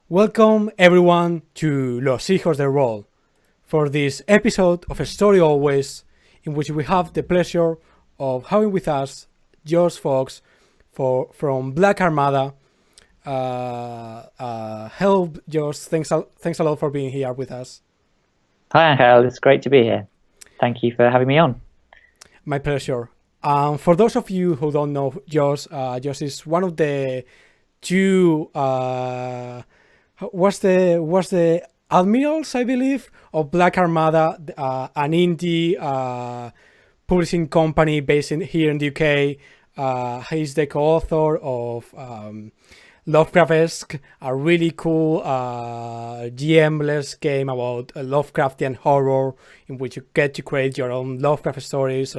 Welcome everyone to Los Hijos del Rol for this episode of A Story Always, in which we have the pleasure of having with us George Fox from Black Armada. Hello, George. Thanks a lot for being here with us. Hi, Angel. It's great to be here. Thank you for having me on. My pleasure. For those of you who don't know Josh, Josh is one of the two was the admirals, I believe, of Black Armada, an indie publishing company based here in the UK. He's the co-author of Lovecraftesque, a really cool GMless game about Lovecraftian horror, in which you get to create your own Lovecraft stories,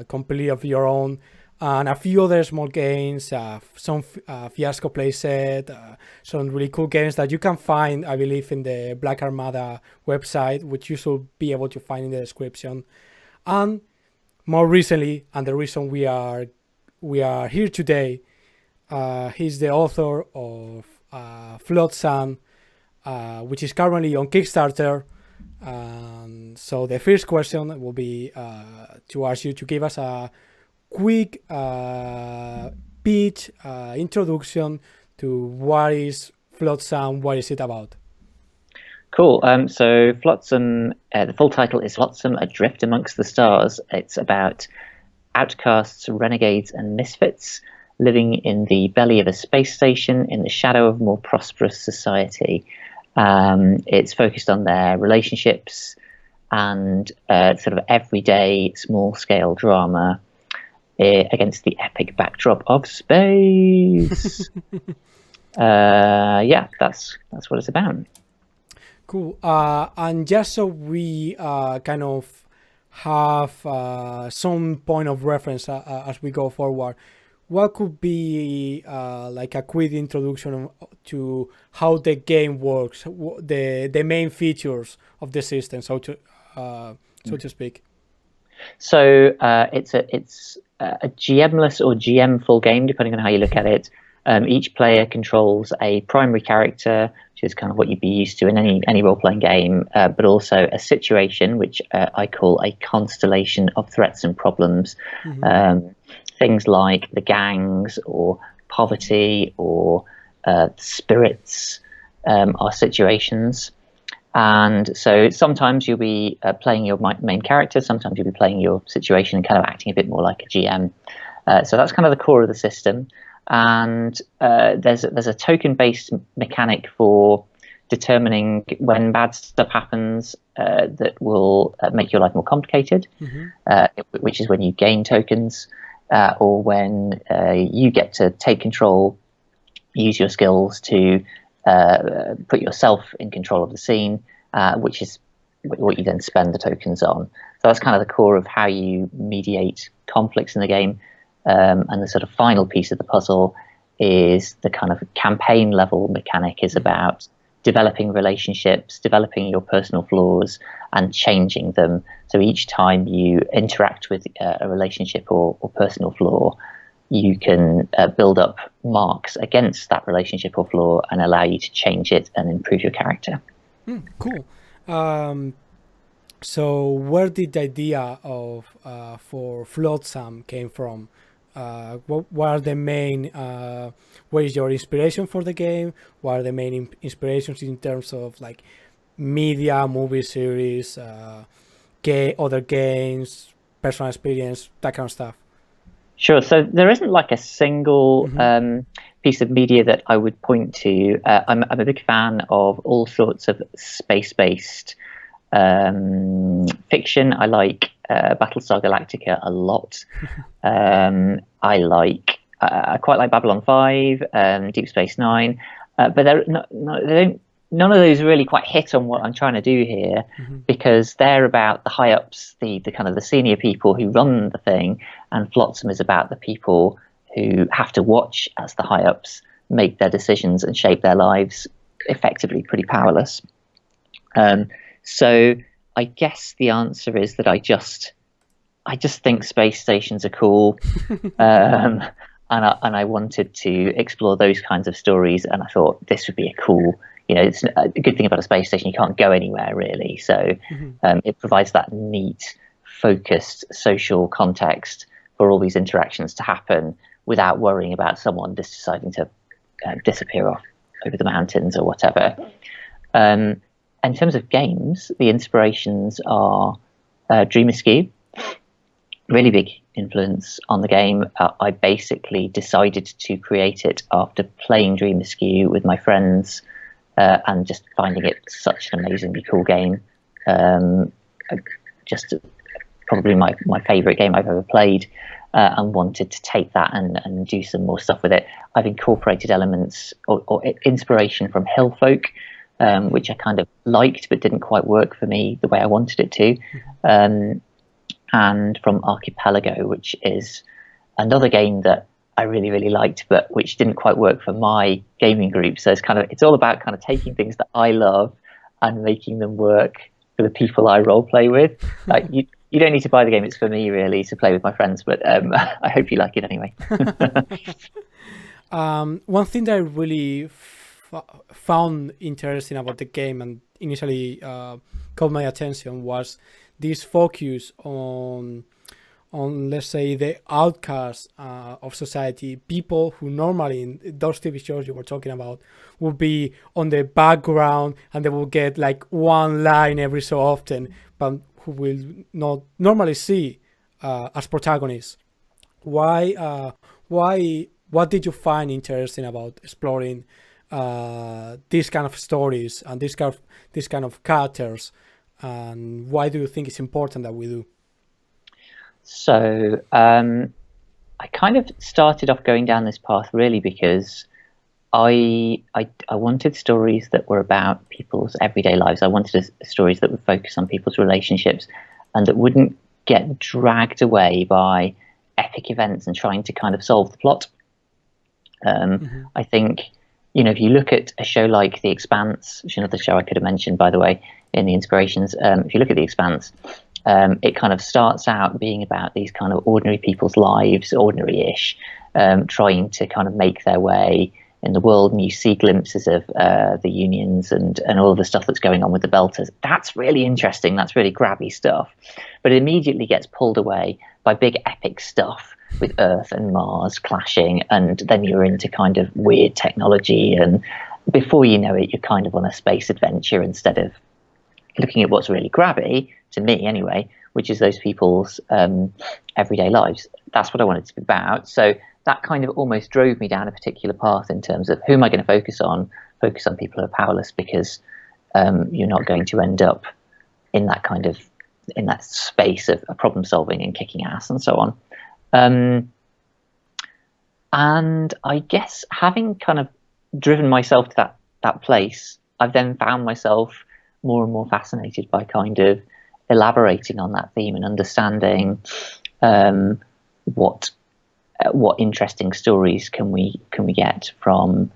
completely of your own, and a few other small games, some Fiasco playset, some really cool games that you can find, I believe, in the Black Armada website, which you should be able to find in the description. And more recently, and the reason we are here today, he's the author of Flotsam, which is currently on Kickstarter. So the first question will be to ask you to give us a quick pitch, introduction to what is Flotsam, what is it about? Cool. So Flotsam, the full title is Flotsam, Adrift Amongst the Stars. It's about outcasts, renegades, and misfits living in the belly of a space station in the shadow of a more prosperous society. It's focused on their relationships and sort of everyday small-scale drama against the epic backdrop of space. That's what it's about. Cool. And just so we kind of have some point of reference as we go forward, what could be like a quick introduction to how the game works, the main features of the system, so to speak? So it's a GMless or GM full game, depending on how you look at it. Each player controls a primary character, which is kind of what you'd be used to in any role-playing game, but also a situation, which I call a constellation of threats and problems. Mm-hmm. Things like the gangs or poverty or spirits are situations. And so sometimes you'll be playing your main character, sometimes you'll be playing your situation and kind of acting a bit more like a GM. So that's kind of the core of the system. And there's a token-based mechanic for determining when bad stuff happens that will make your life more complicated, which is when you gain tokens, or when you get to take control, use your skills to put yourself in control of the scene, which is what you then spend the tokens on. So that's kind of the core of how you mediate conflicts in the game. And the sort of final piece of the puzzle is the kind of campaign level mechanic is about developing relationships, developing your personal flaws and changing them. So each time you interact with a relationship or personal flaw, you can build up marks against that relationship or flaw and allow you to change it and improve your character. Cool. So where did the idea of for Flotsam came from? What are the main? What is your inspiration for the game? What are the main inspirations in terms of like media, movie series, other games, personal experience, that kind of stuff? Sure. So there isn't like a single piece of media that I would point to. I'm a big fan of all sorts of space-based fiction. I like Battlestar Galactica a lot. I quite like Babylon 5, Deep Space Nine, but none of those really quite hit on what I'm trying to do here, because they're about the high ups, the kind of the senior people who run the thing, and Flotsam is about the people who have to watch as the high ups make their decisions and shape their lives, effectively pretty powerless. So I guess the answer is that I just think space stations are cool. I wanted to explore those kinds of stories, and I thought this would be a cool, it's a good thing about a space station, you can't go anywhere really, so it provides that neat, focused social context for all these interactions to happen without worrying about someone just deciding to disappear off over the mountains or whatever. In terms of games, the inspirations are Dream Askew. Really big influence on the game. I basically decided to create it after playing Dream Askew with my friends and just finding it such an amazingly cool game. Just probably my favourite game I've ever played, and wanted to take that and do some more stuff with it. I've incorporated elements or inspiration from Hill Folk, which I kind of liked but didn't quite work for me the way I wanted it to. And from Archipelago, which is another game that I really, really liked, but which didn't quite work for my gaming group. So it's all about kind of taking things that I love and making them work for the people I role play with. Like you don't need to buy the game; it's for me really to play with my friends. But I hope you like it anyway. One thing that I really found interesting about the game and initially caught my attention was this focus on let's say the outcasts of society, people who normally in those TV shows you were talking about would be on the background and they will get like one line every so often, but who will not normally see as protagonists. Why? What did you find interesting about exploring these kind of stories and this kind of characters? And why do you think it's important that we do? So I kind of started off going down this path really because I wanted stories that were about people's everyday lives. I wanted stories that would focus on people's relationships and that wouldn't get dragged away by epic events and trying to kind of solve the plot. I think, if you look at a show like The Expanse, which is another show I could have mentioned, by the way, in the inspirations, if you look at The Expanse, it kind of starts out being about these kind of ordinary people's lives, ordinary-ish, trying to kind of make their way in the world, and you see glimpses of the unions and all of the stuff that's going on with the Belters. That's really interesting. That's really grabby stuff. But it immediately gets pulled away by big epic stuff with Earth and Mars clashing, and then you're into kind of weird technology, and before you know it, you're kind of on a space adventure instead of looking at what's really grabby, to me anyway, which is those people's everyday lives. That's what I wanted to be about. So that kind of almost drove me down a particular path in terms of who am I going to focus on? Focus on people who are powerless, because you're not going to end up in that space of problem solving and kicking ass and so on. And I guess having kind of driven myself to that place, I've then found myself more and more fascinated by kind of elaborating on that theme and understanding what interesting stories can we get from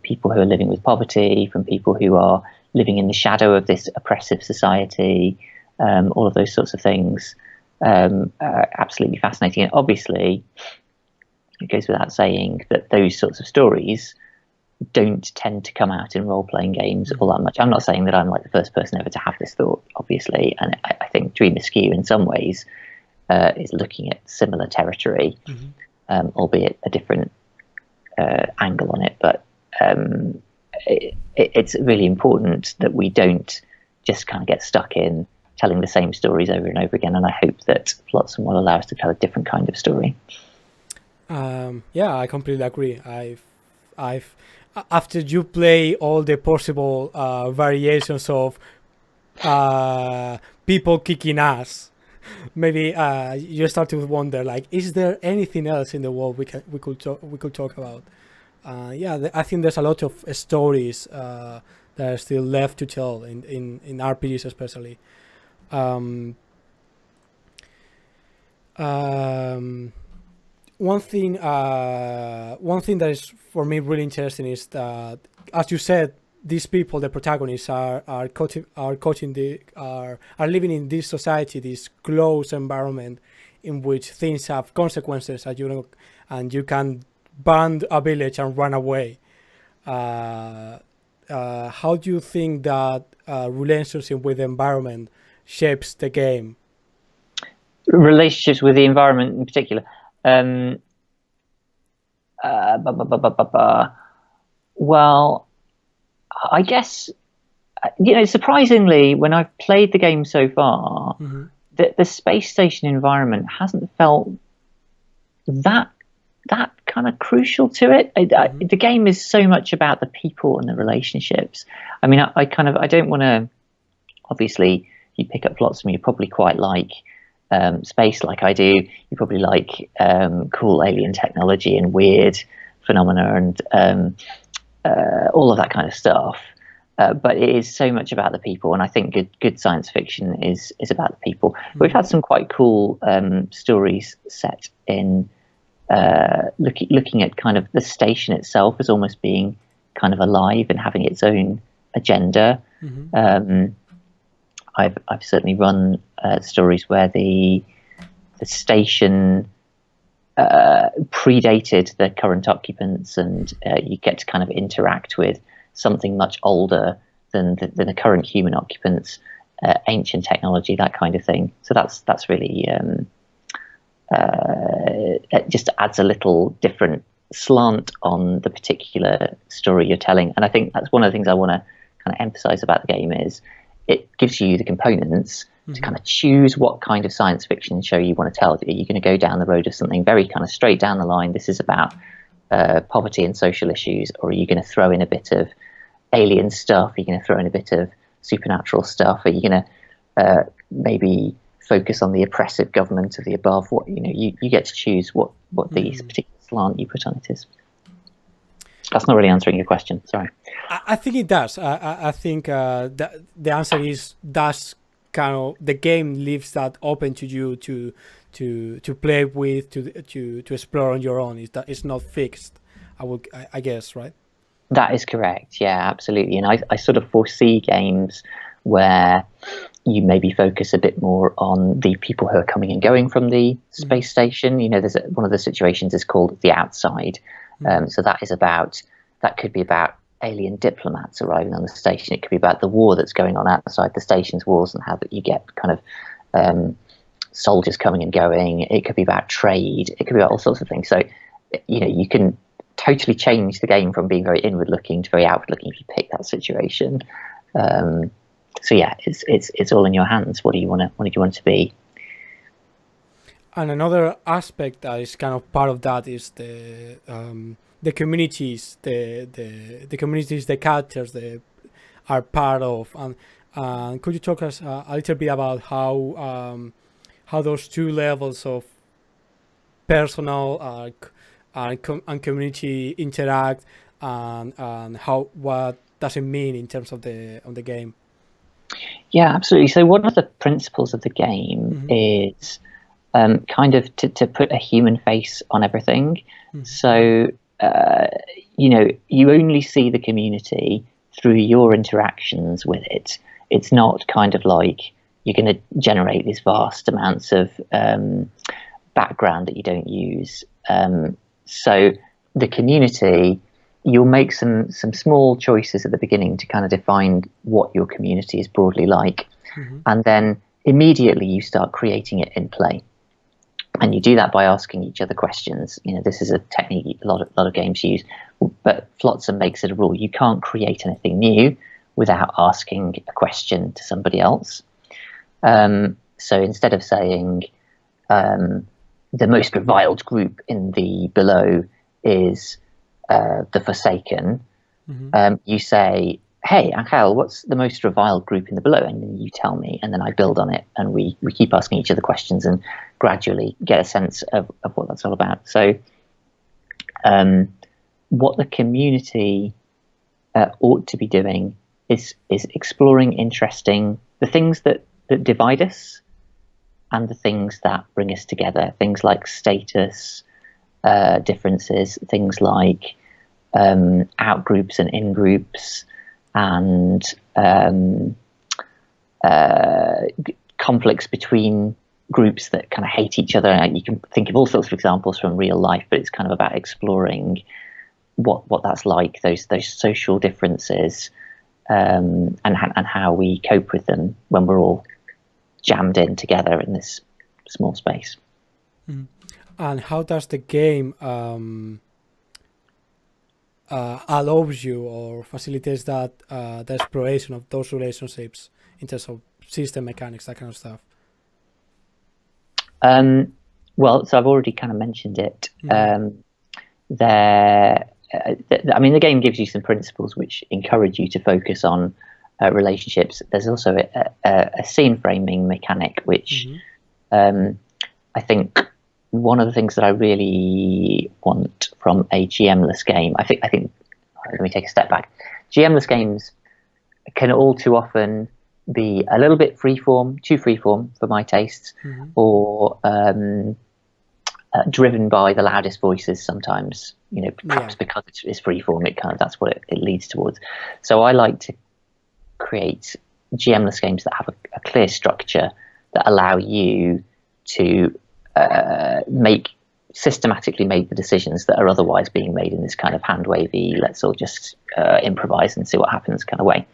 people who are living with poverty, from people who are living in the shadow of this oppressive society. All of those sorts of things are absolutely fascinating. And obviously, it goes without saying that those sorts of stories don't tend to come out in role-playing games all that much. I'm not saying that I'm like the first person ever to have this thought, obviously, and I think Dream Askew in some ways is looking at similar territory, albeit a different angle on it. But it's really important that we don't just kind of get stuck in telling the same stories over and over again, and I hope that Flotsam will allow us to tell a different kind of story. Yeah, I completely agree. I've after you play all the possible variations of people kicking ass, maybe you start to wonder, like, is there anything else in the world we could talk about? I think there's a lot of stories that are still left to tell in RPGs especially. One thing that is for me really interesting is that, as you said, these people, the protagonists, are living in this society, this closed environment in which things have consequences, and you can burn a village and run away. How do you think that relationship with the environment shapes the game? Relationships with the environment in particular. Well, I guess, surprisingly, when I've played the game so far, the space station environment hasn't felt that kind of crucial to it. The game is so much about the people and the relationships. I mean, I don't want to. Obviously, you pick up Flotsam, you probably quite like space, like I do. You probably like cool alien technology and weird phenomena and all of that kind of stuff. But it is so much about the people, and I think good science fiction is about the people. We've had some quite cool stories set in looking at kind of the station itself as almost being kind of alive and having its own agenda. I've certainly run stories where the station predated the current occupants, and you get to kind of interact with something much older than the current human occupants, ancient technology, that kind of thing. So that's really it just adds a little different slant on the particular story you're telling. And I think that's one of the things I want to kind of emphasize about the game is it gives you the components to kind of choose what kind of science fiction show you want to tell. Are you going to go down the road of something very kind of straight down the line, this is about poverty and social issues, or are you going to throw in a bit of alien stuff? Are you going to throw in a bit of supernatural stuff? Are you going to maybe focus on the oppressive government of the above? What you get to choose what the particular slant you put on it is. That's not really answering your question. Sorry. I think it does. I think that the answer is that's kind of the game leaves that open to you to play with, to explore on your own. It's not fixed. I guess, right? That is correct. Yeah, absolutely. And I sort of foresee games where you maybe focus a bit more on the people who are coming and going from the space station. There's one of the situations is called The Outside. So that could be about alien diplomats arriving on the station. It could be about the war that's going on outside the station's walls and how that you get kind of soldiers coming and going. It could be about trade. It could be about all sorts of things. So, you can totally change the game from being very inward looking to very outward looking if you pick that situation. So yeah, it's all in your hands. What do you want it to be? And another aspect that is kind of part of that is the communities, the communities, the characters they are part of. And could you talk us a little bit about how those two levels of personal and community interact, and what does it mean in terms of the game? Yeah, absolutely. So one of the principles of the game is kind of to put a human face on everything. So, you only see the community through your interactions with it. It's not kind of like you're going to generate these vast amounts of background that you don't use. So the community, you'll make some small choices at the beginning to kind of define what your community is broadly like. And then immediately you start creating it in play. And you do that by asking each other questions. This is a technique a lot of games use, but Flotsam makes it a rule. You can't create anything new without asking a question to somebody else. So instead of saying the most reviled group in the below is the Forsaken, you say, hey, Angel, what's the most reviled group in the below? And then you tell me, and then I build on it, and we keep asking each other questions and gradually get a sense of what that's all about. So what the community ought to be doing is exploring the things that divide us and the things that bring us together, things like status differences, things like out groups and in groups, and conflicts between groups that kind of hate each other. And you can think of all sorts of examples from real life, but it's kind of about exploring what that's like, those social differences, and how we cope with them when we're all jammed in together in this small space. And how does the game allows you or facilitates that the exploration of those relationships in terms of system mechanics, that kind of stuff? Well, so I've already kind of mentioned it. The game gives you some principles which encourage you to focus on relationships. There's also a scene framing mechanic, which I think one of the things that I really want from a GMless game, I think let me take a step back. GMless games can all too often be a little bit too freeform for my tastes, or driven by the loudest voices sometimes, perhaps because it's freeform, that's what it leads towards. So I like to create GMless games that have a clear structure that allow you to systematically make the decisions that are otherwise being made in this kind of hand wavy, let's all just improvise and see what happens kind of way.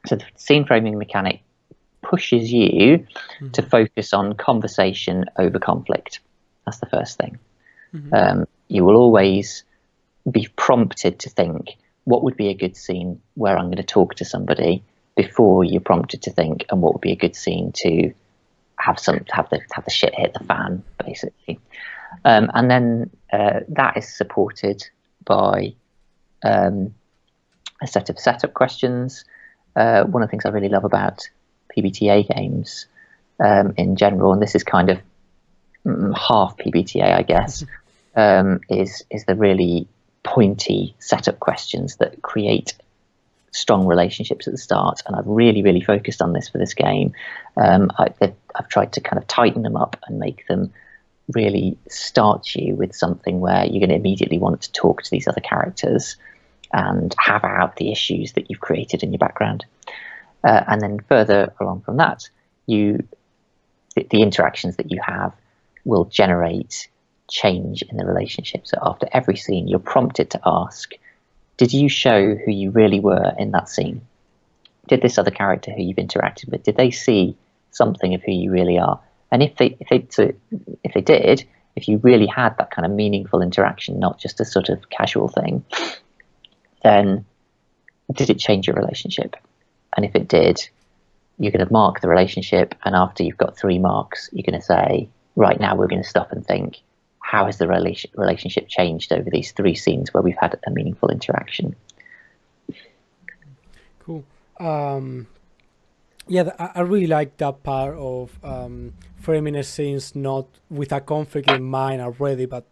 So the scene framing mechanic pushes you to focus on conversation over conflict. That's the first thing. You will always be prompted to think, what would be a good scene where I'm going to talk to somebody, before you're prompted to think, and what would be a good scene to have the shit hit the fan, basically. And then that is supported by a set of setup questions. One of the things I really love about PbtA games in general, and this is kind of half PbtA, I guess, is the really pointy setup questions that create strong relationships at the start. And I've really focused on this for this game. I've tried to kind of tighten them up and make them really start you with something where you're going to immediately want to talk to these other characters and have out the issues that you've created in your background. And then further along from that, the interactions that you have will generate change in the relationship. So after every scene, you're prompted to ask, did you show who you really were in that scene? Did this other character who you've interacted with, did they see something of who you really are? And if they did, if you really had that kind of meaningful interaction, not just a sort of casual thing, then did it change your relationship? And if it did, you're going to mark the relationship. And after you've got 3 marks, you're going to say, right, now we're going to stop and think, how has the relationship changed over these 3 scenes where we've had a meaningful interaction? Cool. Yeah, I really like that part of framing a scenes not with a conflict in mind already, but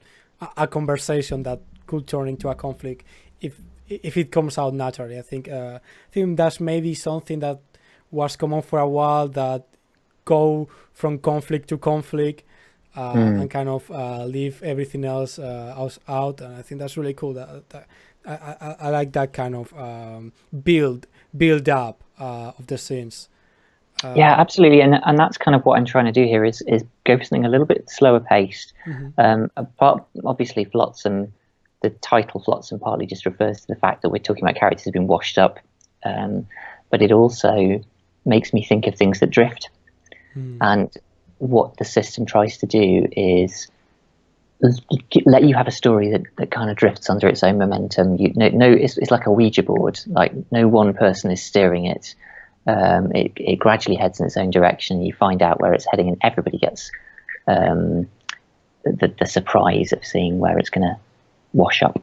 a conversation that could turn into a conflict if it comes out naturally. I think that's maybe something that was common for a while, that go from conflict to conflict and kind of leave everything else out. And I think that's really cool. That I like that kind of build up of the scenes. Yeah, absolutely, and that's kind of what I'm trying to do here is go for something a little bit slower paced. But obviously, Flotsam, the title Flotsam partly just refers to the fact that we're talking about characters who've been washed up, but it also makes me think of things that drift. And what the system tries to do is let you have a story that kind of drifts under its own momentum. It's like a Ouija board. Like, no one person is steering it. It gradually heads in its own direction. You find out where it's heading, and everybody gets the surprise of seeing where it's going to wash up.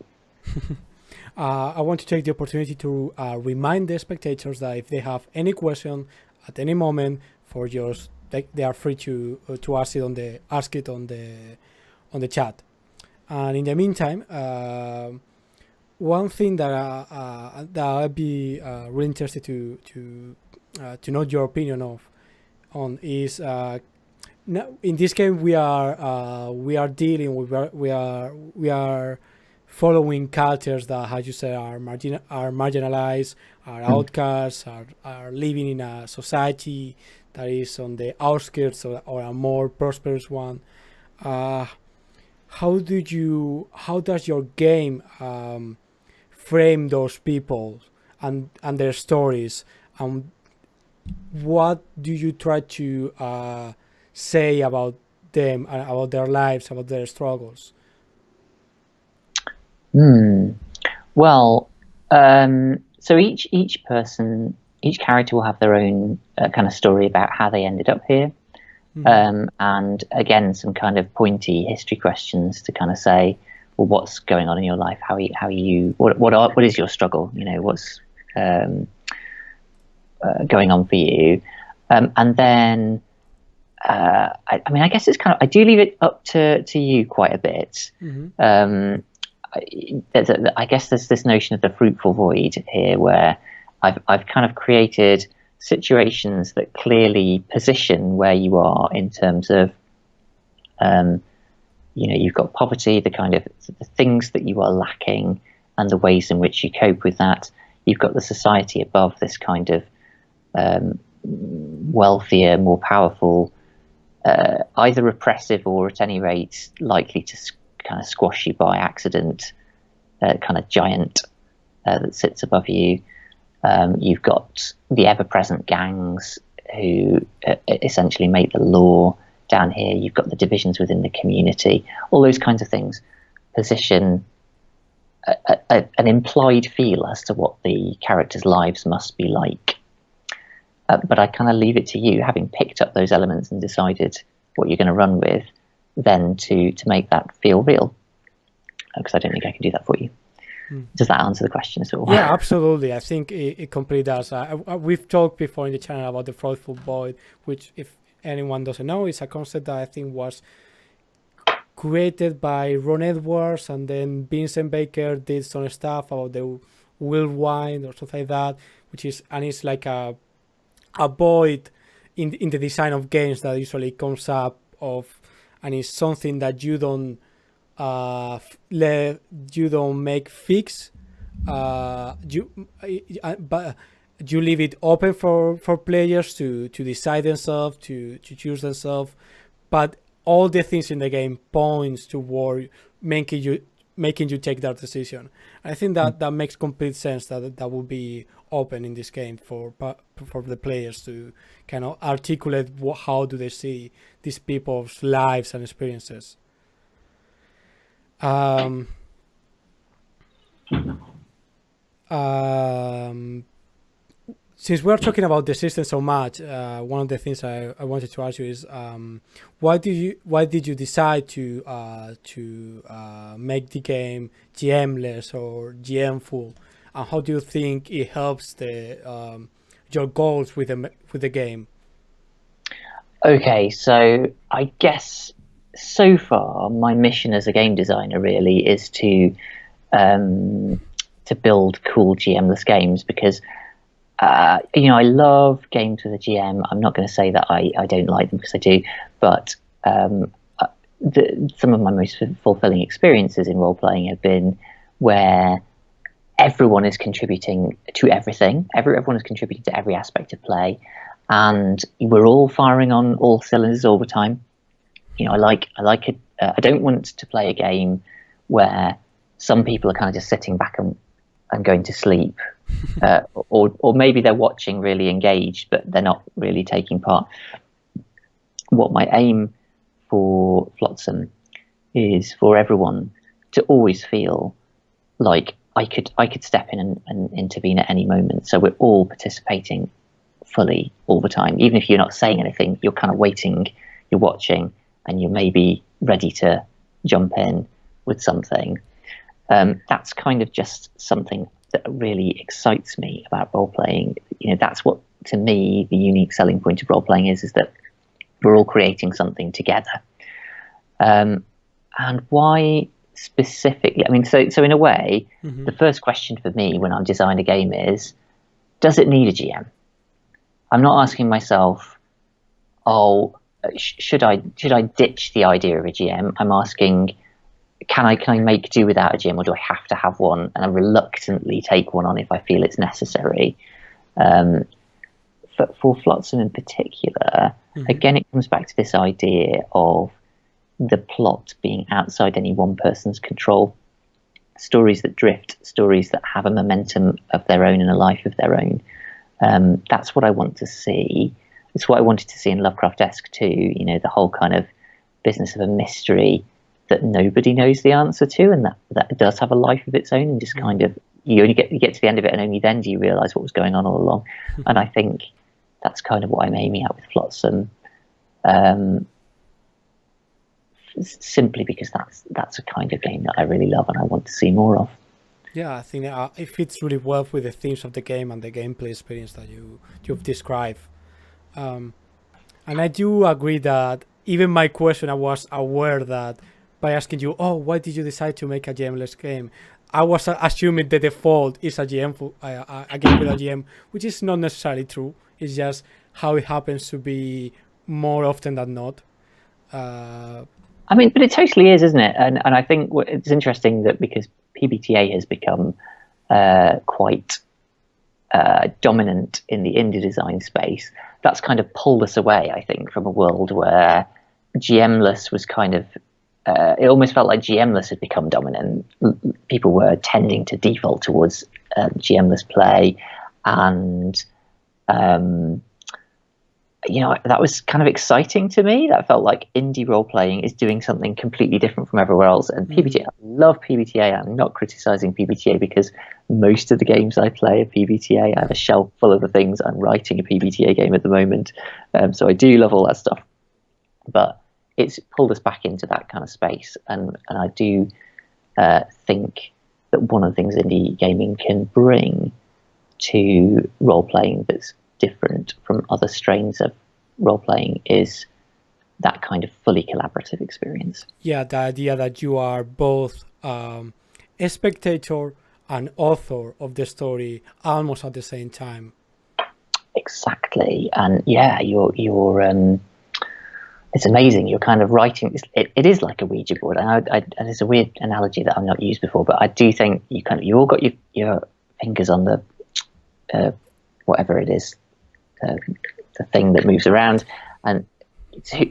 I want to take the opportunity to remind the spectators that if they have any question at any moment, they are free to ask it on the chat. And in the meantime, one thing that I'd be really interested to know your opinion on is in this game we are dealing with we are following cultures that, as you say, are marginalized, are outcasts, are living in a society that is on the outskirts or a more prosperous one. How does your game frame those people and their stories, and what do you try to say about them, about their lives, about their struggles? Well, so each character will have their own kind of story about how they ended up here. And again, some kind of pointy history questions to kind of say, well, what's going on in your life? What is your struggle? You know, what's going on for you? And then, I mean, I guess it's kind of, I do leave it up to you quite a bit. I guess there's this notion of the fruitful void here, where I've kind of created situations that clearly position where you are in terms of, you've got poverty, the kind of the things that you are lacking and the ways in which you cope with that. You've got the society above, this kind of wealthier, more powerful, either repressive or at any rate likely to kind of squash you by accident, kind of giant that sits above you. You've got the ever-present gangs who essentially make the law down here. You've got the divisions within the community. All those kinds of things position an implied feel as to what the characters' lives must be like. But I kind of leave it to you, having picked up those elements and decided what you're going to run with, then to make that feel real. Because I don't think I can do that for you. Does that answer the question at all? Yeah, absolutely. I think it completely does. We've talked before in the channel about the fruitful void, which, if anyone doesn't know, is a concept that I think was created by Ron Edwards, and then Vincent Baker did some stuff about the will wine or something like that, it's like a void in the design of games that usually comes up of, and it's something that you don't make fix, but you leave it open for players to decide themselves, to choose themselves, but all the things in the game points toward making you take that decision. I think that makes complete sense, that will be open in this game for the players to kind of articulate how do they see these people's lives and experiences. Since we're talking about the system so much, one of the things I wanted to ask you is, why did you decide to make the game GMless or GM full, and how do you think it helps your goals with the game? Okay, so I guess so far my mission as a game designer really is to build cool GMless games, because I love games with a GM. I'm not going to say that I don't like them, because I do, but some of my most fulfilling experiences in role-playing have been where everyone is contributing to everything. Everyone is contributing to every aspect of play, and we're all firing on all cylinders all the time. I like it. I don't want to play a game where some people are kind of just sitting back and going to sleep, or maybe they're watching really engaged, but they're not really taking part. What my aim for Flotsam is for everyone to always feel like I could step in and intervene at any moment. So we're all participating fully all the time. Even if you're not saying anything, you're kind of waiting, you're watching, and you're maybe ready to jump in with something. That's kind of just something that really excites me about role-playing. That's what, to me, the unique selling point of role-playing is that we're all creating something together. And why specifically? I mean, so in a way, the first question for me when I'm designing a game is, does it need a GM? I'm not asking myself, should I ditch the idea of a GM? I'm asking, can I make do without a GM, or do I have to have one? And I reluctantly take one on if I feel it's necessary. for Flotsam in particular, again, it comes back to this idea of the plot being outside any one person's control. Stories that drift, stories that have a momentum of their own and a life of their own. That's what I want to see. It's what I wanted to see in Lovecraftesque too. You know, the whole kind of business of a mystery that nobody knows the answer to, and that does have a life of its own, and just kind of you get to the end of it, and only then do you realise what was going on all along. And I think that's kind of what I'm aiming at with Flotsam. Simply because that's a kind of game that I really love and I want to see more of. Yeah, I think it fits really well with the themes of the game and the gameplay experience that you've described. And I do agree that even my question, I was aware that by asking you, why did you decide to make a GMless game? I was assuming the default is a game with a GM, which is not necessarily true. It's just how it happens to be more often than not. I mean, but it totally is, isn't it? And I think it's interesting that because PbtA has become quite dominant in the indie design space, that's kind of pulled us away, I think, from a world where GMless was kind of, it almost felt like GMless had become dominant. People were tending to default towards GMless play, and you know, that was kind of exciting to me. That felt like indie role playing is doing something completely different from everywhere else. And PbtA, I love PbtA. I'm not criticizing PbtA because most of the games I play are PbtA. I have a shelf full of the things. I'm writing a PbtA game at the moment. So I do love all that stuff. But it's pulled us back into that kind of space. And I do think that one of the things indie gaming can bring to role playing that's different from other strains of role playing is that kind of fully collaborative experience. Yeah, the idea that you are both a spectator and author of the story almost at the same time. Exactly. And yeah, you're it's amazing. You're kind of writing. It is like a Ouija board. And it's a weird analogy that I've not used before, but I do think you all got your fingers on the whatever it is, the thing that moves around, and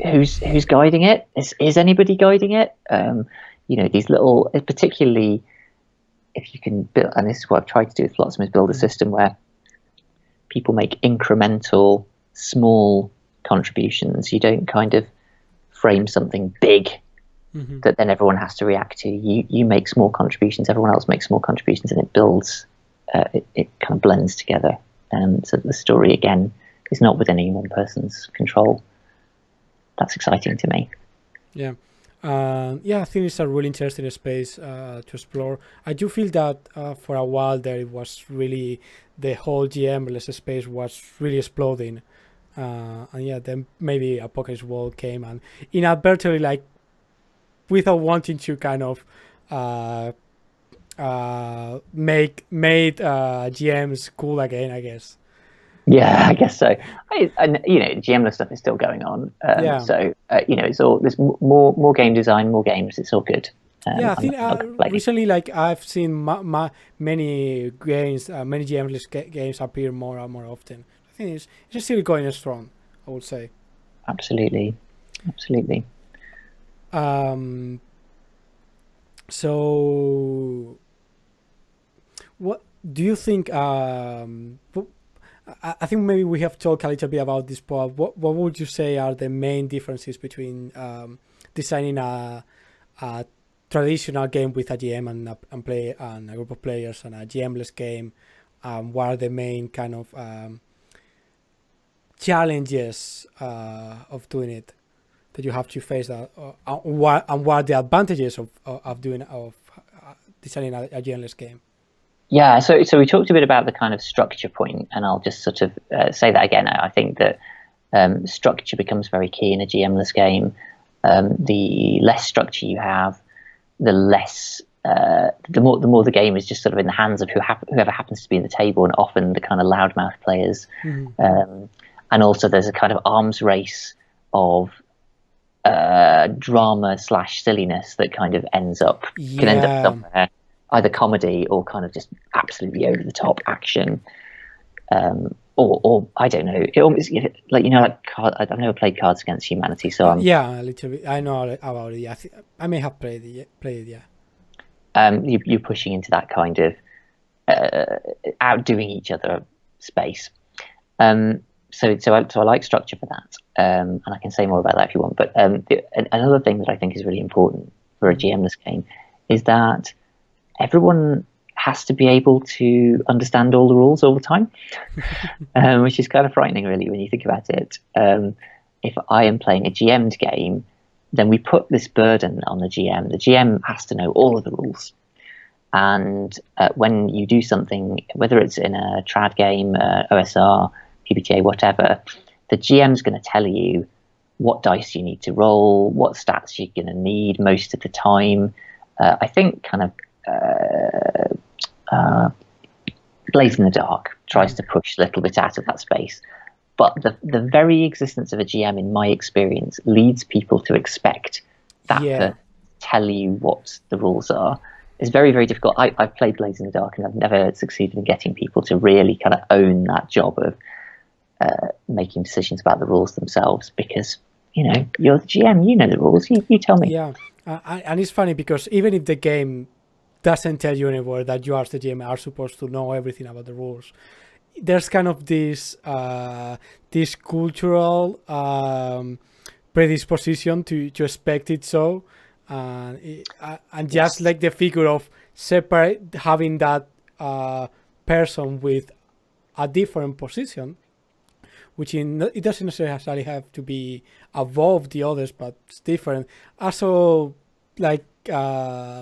who's guiding it? Is anybody guiding it? You know, these little, particularly if you can build, and this is what I've tried to do with Flotsam, is build a system where people make incremental, small contributions. You don't kind of frame something big that then everyone has to react to. You make small contributions, everyone else makes small contributions, and it builds. It kind of blends together. So the story, again, is not within any one person's control. That's exciting to me. Yeah. I think it's a really interesting space to explore. I do feel that for a while there, it was really, the whole GMless space was really exploding. And yeah, then maybe Apocalypse World came and inadvertently, like, without wanting to kind of made GMs cool again, I guess. Yeah, I guess so. And you know, GMless stuff is still going on. So you know, it's all, there's more game design, more games. It's all good. I think recently, like, I've seen many games, many GMless games appear more and more often. I think it's still going strong, I would say. Absolutely. So, what do you think? I think maybe we have talked a little bit about this, but what would you say are the main differences between designing a traditional game with a GM and a group of players and a GMless game? What are the main kind of challenges of doing it that you have to face? What are the advantages of designing a GMless game? Yeah, so we talked a bit about the kind of structure point, and I'll just sort of say that again. I think that structure becomes very key in a GMless game. The less structure you have, the less, the more the game is just sort of in the hands of whoever happens to be in the table, and often the kind of loudmouth players. And also there's a kind of arms race of drama / silliness that kind of can end up somewhere, either comedy or kind of just absolutely over the top action. or I don't know. It almost like card. I've never played Cards Against Humanity, so yeah, a little bit. I know about it. Yeah, I may have played it. Yeah. you're pushing into that kind of outdoing each other space. So I like structure for that, and I can say more about that if you want. But another thing that I think is really important for a GMless game is that everyone has to be able to understand all the rules all the time, which is kind of frightening, really, when you think about it. If I am playing a GM'd game, then we put this burden on the GM. The GM has to know all of the rules. And when you do something, whether it's in a trad game, OSR, PbtA, whatever, the GM's going to tell you what dice you need to roll, what stats you're going to need most of the time. I think kind of Blaze in the Dark tries to push a little bit out of that space. But the very existence of a GM, in my experience, leads people to expect that to tell you what the rules are. It's very, very difficult. I've played Blaze in the Dark, and I've never succeeded in getting people to really kind of own that job of making decisions about the rules themselves, because, you're the GM, you know the rules, you tell me. Yeah, and it's funny because even if the game doesn't tell you anywhere that you as the GM are supposed to know everything about the rules, there's kind of this cultural predisposition to expect it so, and just like the figure of having that person with a different position, which it doesn't necessarily have to be above the others, but it's different. Also, like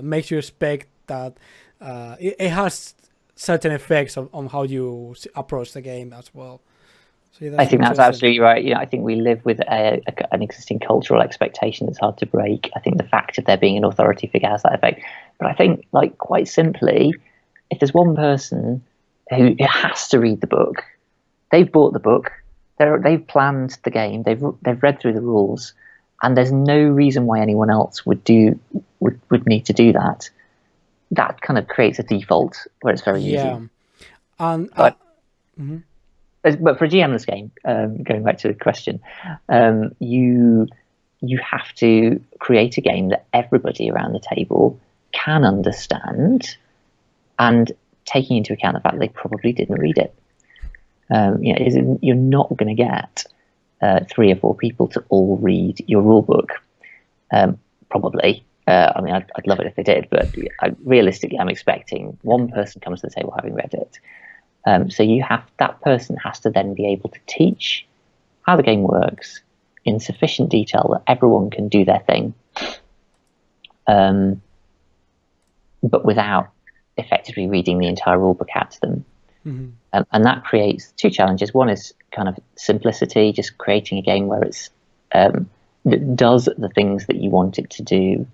makes you expect that it has certain effects on how you approach the game as well. So I think that's absolutely right. I think we live with an existing cultural expectation that's hard to break. I think the fact of there being an authority figure has that effect. But I think, like, quite simply, if there's one person who has to read the book, they've bought the book, they've planned the game, they've read through the rules, and there's no reason why anyone else would need to do that. That kind of creates a default where it's very easy. And but for a GMless game, going back to the question, you have to create a game that everybody around the table can understand, and taking into account the fact they probably didn't read it. You're not going to get 3 or 4 people to all read your rule book, probably. I'd love it if they did, but realistically, I'm expecting one person comes to the table having read it. So that person has to then be able to teach how the game works in sufficient detail that everyone can do their thing, but without effectively reading the entire rulebook out to them. Mm-hmm. And that creates 2 challenges. One is kind of simplicity, just creating a game where that does the things that you want it to do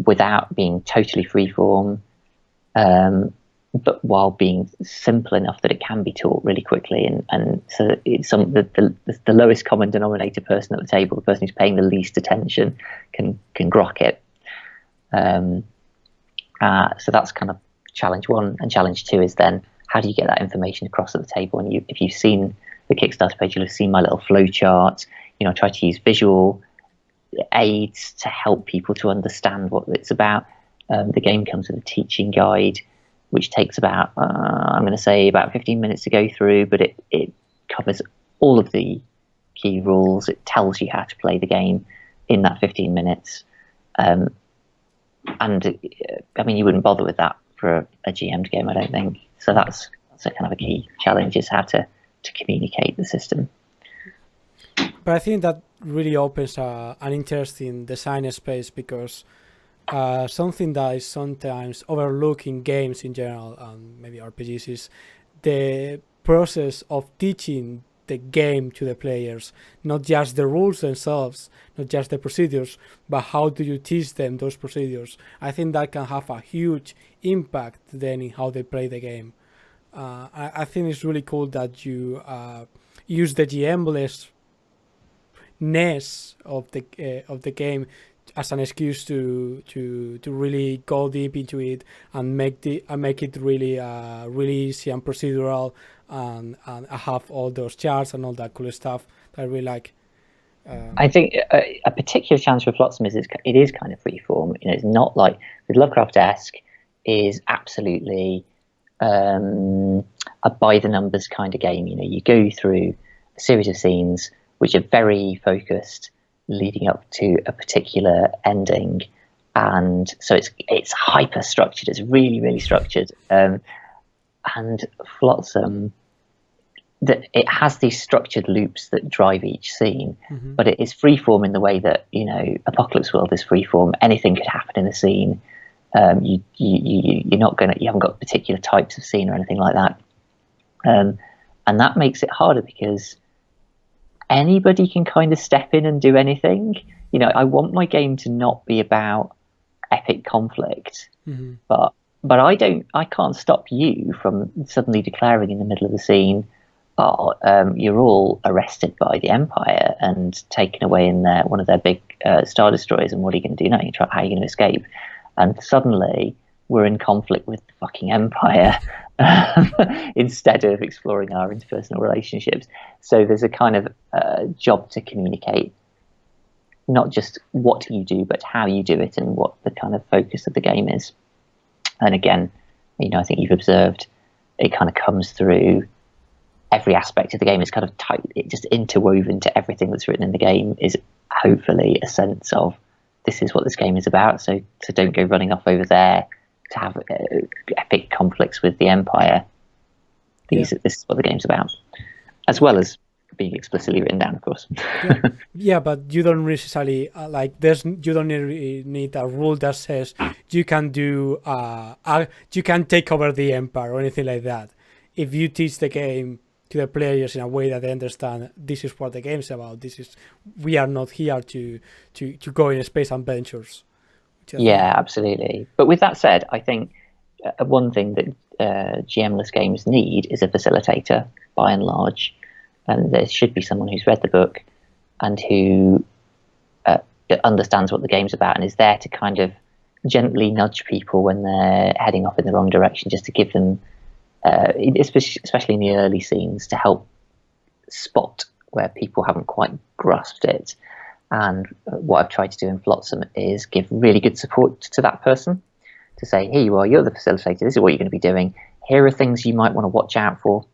without being totally freeform, but while being simple enough that it can be taught really quickly. And so it's the lowest common denominator person at the table, the person who's paying the least attention, can grok it. So that's kind of challenge 1. And challenge 2 is then, how do you get that information across at the table? And if you've seen the Kickstarter page, you'll have seen my little flowchart. I try to use visual aids to help people to understand what it's about. The game comes with a teaching guide, which takes about, I'm going to say about 15 minutes to go through, but it covers all of the key rules. It tells you how to play the game in that 15 minutes. And you wouldn't bother with that for a GM'd game, I don't think. So that's a kind of a key challenge, is how to communicate the system. But I think that really opens an interesting design space, because something that is sometimes overlooked in games in general, and maybe RPGs, is the process of teaching the game to the players, not just the rules themselves, not just the procedures, but how do you teach them those procedures. I think that can have a huge impact then in how they play the game. I think it's really cool that you use the GMless-ness of the game as an excuse to really go deep into it and make it really really easy and procedural, and have all those charts and all that cool stuff that I really like. I think a particular challenge with Flotsam is it is kind of freeform. You know, it's not like with Lovecraftesque is absolutely a by the numbers kind of game. You know, you go through a series of scenes which are very focused, leading up to a particular ending, and so it's hyper structured. It's really structured, and Flotsam, that it has these structured loops that drive each scene, but it is freeform in the way that, you know, Apocalypse World is freeform. Anything could happen in a scene. You haven't got particular types of scene or anything like that, and that makes it harder because anybody can kind of step in and do anything. You know, I want my game to not be about epic conflict, but I can't stop you from suddenly declaring in the middle of the scene, you're all arrested by the Empire and taken away in one of their big star destroyers, and what are you going to do now? How are you going to escape? And suddenly we're in conflict with the fucking Empire instead of exploring our interpersonal relationships. So there's a kind of job to communicate not just what you do, but how you do it and what the kind of focus of the game is. And again, you know, I think you've observed it kind of comes through every aspect of the game. Is kind of tight, it just interwoven to everything that's written in the game is hopefully a sense of this is what this game is about. So don't go running off over there to have epic conflicts with the Empire. This is what the game's about, as well as being explicitly written down, of course. Yeah, but you don't necessarily you don't need a rule that says you can do you can take over the Empire or anything like that. If you teach the game to the players in a way that they understand this is what the game's about, we are not here to go in space adventures. Yeah, absolutely. But with that said, I think one thing that GMless games need is a facilitator, by and large. And there should be someone who's read the book and who understands what the game's about and is there to kind of gently nudge people when they're heading off in the wrong direction, just to give them, especially in the early scenes, to help spot where people haven't quite grasped it. And what I've tried to do in Flotsam is give really good support to that person, to say, here you are, you're the facilitator, this is what you're going to be doing. Here are things you might want to watch out for.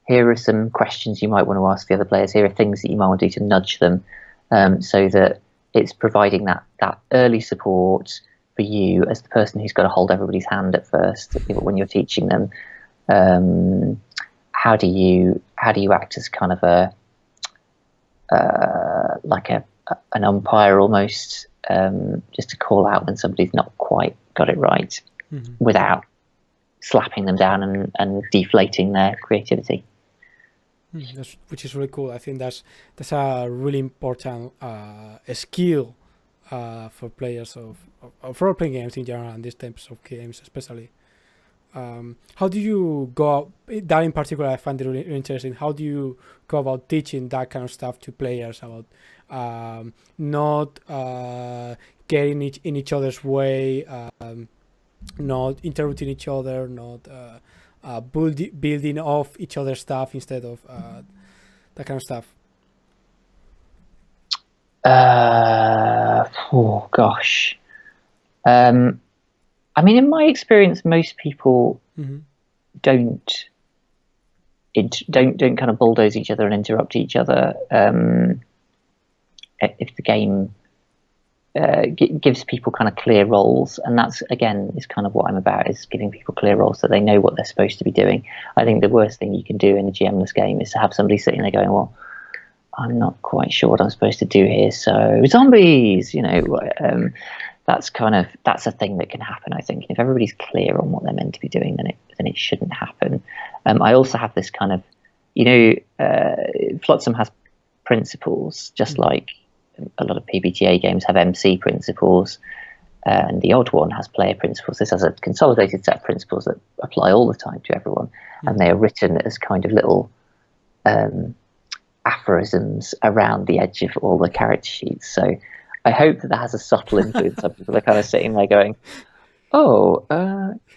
Here are some questions you might want to ask the other players. Here are things that you might want to do to nudge them, so that it's providing that early support for you as the person who's got to hold everybody's hand at first when you're teaching them. How do you act as kind of an umpire almost, just to call out when somebody's not quite got it right, without slapping them down and deflating their creativity. Which is really cool. I think that's a really important skill for players of role-playing games in general, and these types of games especially. How do you go that in particular? I find it really interesting. How do you go about teaching that kind of stuff to players about not getting in each other's way, not interrupting each other, not building off each other's stuff instead of that kind of stuff? Oh gosh. I mean, in my experience, most people don't kind of bulldoze each other and interrupt each other. If the game gives people kind of clear roles, and that's again is kind of what I'm about, is giving people clear roles so they know what they're supposed to be doing. I think the worst thing you can do in a GMless game is to have somebody sitting there going, well, I'm not quite sure what I'm supposed to do here, so zombies, you know. That's a thing that can happen, I think. If everybody's clear on what they're meant to be doing, then it shouldn't happen. I also have this kind of, Flotsam has principles, just like a lot of PbtA games have MC principles, and the odd one has player principles. This has a consolidated set of principles that apply all the time to everyone, and they are written as kind of little aphorisms around the edge of all the character sheets. So I hope that has a subtle influence on people. They're kind of sitting there going, "Oh,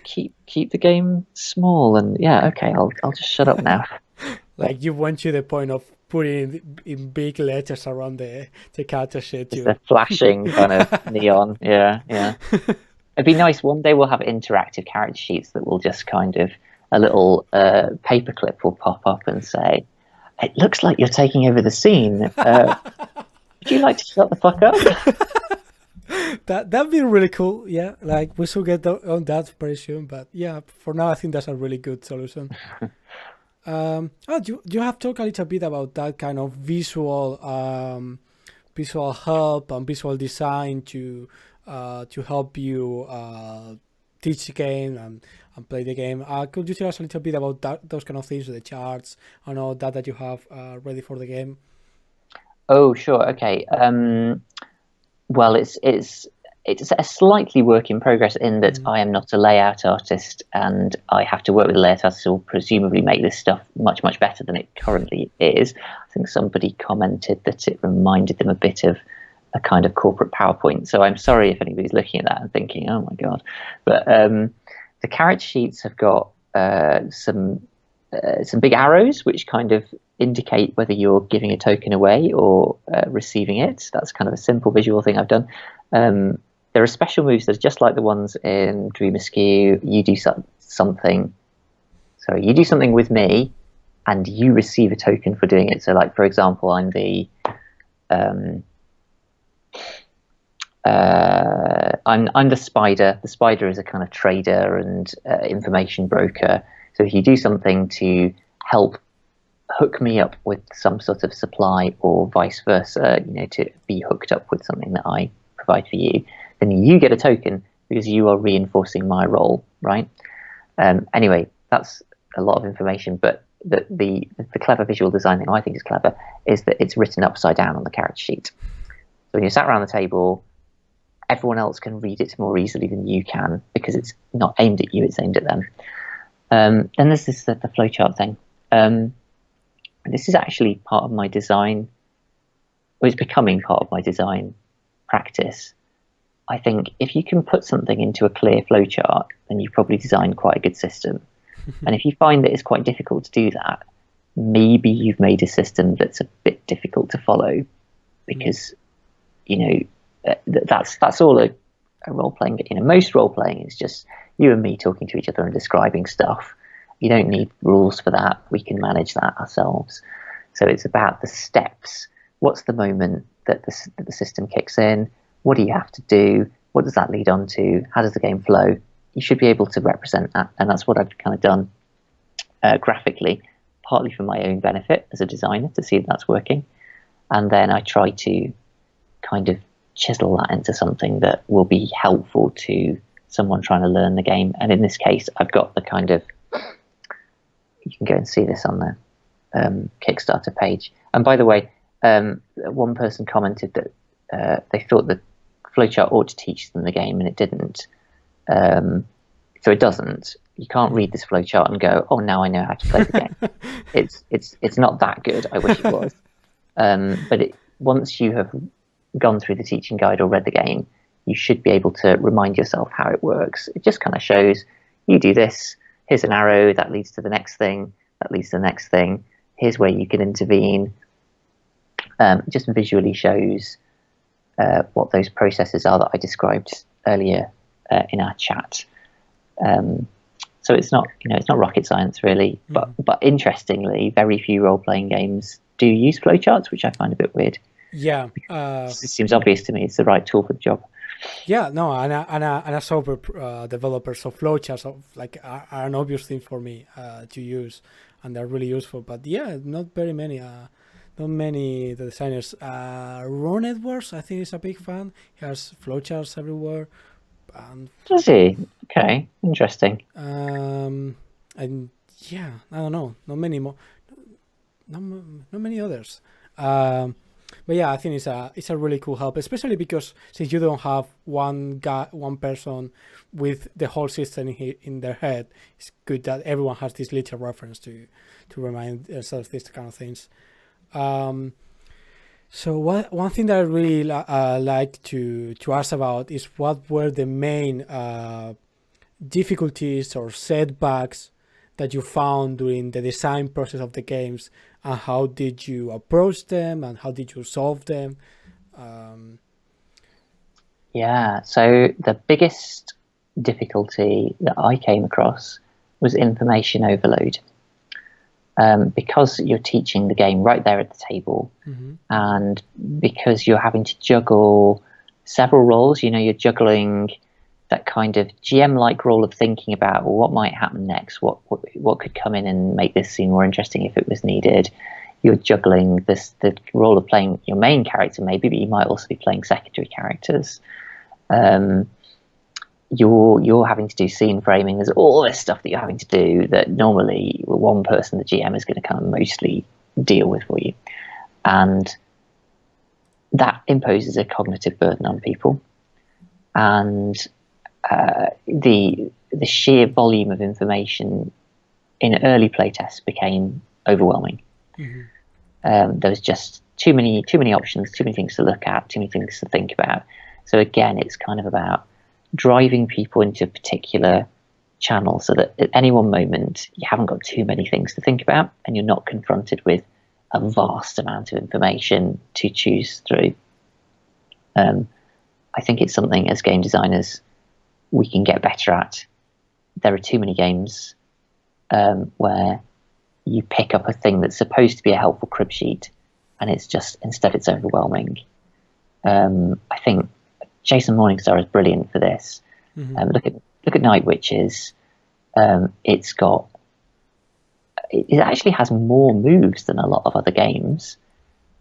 keep the game small," and yeah, okay, I'll just shut up now. Like you went to the point of putting in big letters around the character sheet. Just a flashing kind of neon. Yeah. It'd be nice. One day we'll have interactive character sheets that will just kind of a little paperclip will pop up and say, "It looks like you're taking over the scene. Would you like to shut the fuck up?" That'd be really cool. Yeah, like we should get on that very soon. But yeah, for now I think that's a really good solution. You have talked a little bit about that kind of visual help and visual design to help you teach the game and play the game. Could you tell us a little bit about those kind of things, the charts and all that you have ready for the game? Oh, sure. Okay. Well, it's a slightly work in progress in that I am not a layout artist, and I have to work with a layout artist who will presumably make this stuff much, much better than it currently is. I think somebody commented that it reminded them a bit of a kind of corporate PowerPoint. So I'm sorry if anybody's looking at that and thinking, "Oh my God." But the character sheets have got some big arrows which kind of indicate whether you're giving a token away or receiving it. That's kind of a simple visual thing I've done. There are special moves that are just like the ones in Dream Askew. You do something. Sorry, you do something with me, and you receive a token for doing it. So, like for example, I'm the I'm the spider. The spider is a kind of trader and information broker. So if you do something to help hook me up with some sort of supply or vice versa, to be hooked up with something that I provide for you, then you get a token because you are reinforcing my role, right? Anyway, that's a lot of information, but the clever visual design thing I think is clever is that it's written upside down on the character sheet. So when you're sat around the table, everyone else can read it more easily than you can because it's not aimed at you, it's aimed at them. Then there's the flowchart thing. This is actually part of my design, or it's becoming part of my design practice. I think if you can put something into a clear flowchart, then you've probably designed quite a good system. And if you find that it's quite difficult to do that, maybe you've made a system that's a bit difficult to follow because, that's all a role-playing game. Most role-playing is just you and me talking to each other and describing stuff. You don't need rules for that. We can manage that ourselves. So it's about the steps. What's the moment that the system kicks in? What do you have to do? What does that lead on to? How does the game flow? You should be able to represent that. And that's what I've kind of done graphically, partly for my own benefit as a designer to see that that's working. And then I try to kind of chisel that into something that will be helpful to someone trying to learn the game. And in this case, I've got the kind of, you can go and see this on the Kickstarter page. And by the way, one person commented that they thought the flowchart ought to teach them the game, and it didn't. So it doesn't. You can't read this flowchart and go, "Oh, now I know how to play the game." It's not that good. I wish it was. But once you have gone through the teaching guide or read the game, you should be able to remind yourself how it works. It just kind of shows you do this. Here's an arrow that leads to the next thing. That leads to the next thing. Here's where you can intervene. Just visually shows what those processes are that I described earlier in our chat. So it's not rocket science really, but interestingly, very few role-playing games do use flowcharts, which I find a bit weird. Yeah, it seems obvious to me. It's the right tool for the job. Yeah, no, and a software developer, so flowcharts are an obvious thing for me to use, and they're really useful. But yeah, not very many. Not many the designers. Ron Edwards, I think, is a big fan. He has flowcharts everywhere. Does he? Okay, interesting. And yeah, I don't know. Not many more. Not many others. But yeah, I think it's a really cool help, especially because since you don't have one person with the whole system in their head, it's good that everyone has this little reference to remind themselves these kind of things. So one thing that I really like to ask about is what were the main difficulties or setbacks that you found during the design process of the games, and how did you approach them and how did you solve them? Um, Yeah, so the biggest difficulty that I came across was information overload. Because you're teaching the game right there at the table, and because you're having to juggle several roles, you're juggling that kind of GM-like role of thinking about, well, what might happen next, what could come in and make this scene more interesting if it was needed. You're juggling the role of playing your main character maybe, but you might also be playing secondary characters. You're having to do scene framing. There's all this stuff that you're having to do that normally one person, the GM, is going to kind of mostly deal with for you, and that imposes a cognitive burden on people. And the sheer volume of information in early playtests became overwhelming. There was just too many options, too many things to look at, too many things to think about. So again, it's kind of about driving people into a particular channel so that at any one moment you haven't got too many things to think about and you're not confronted with a vast amount of information to choose through. I think it's something as game designers we can get better at. There are too many games where you pick up a thing that's supposed to be a helpful crib sheet and instead it's overwhelming. I think Jason Morningstar is brilliant for this. Look at Night Witches. It actually has more moves than a lot of other games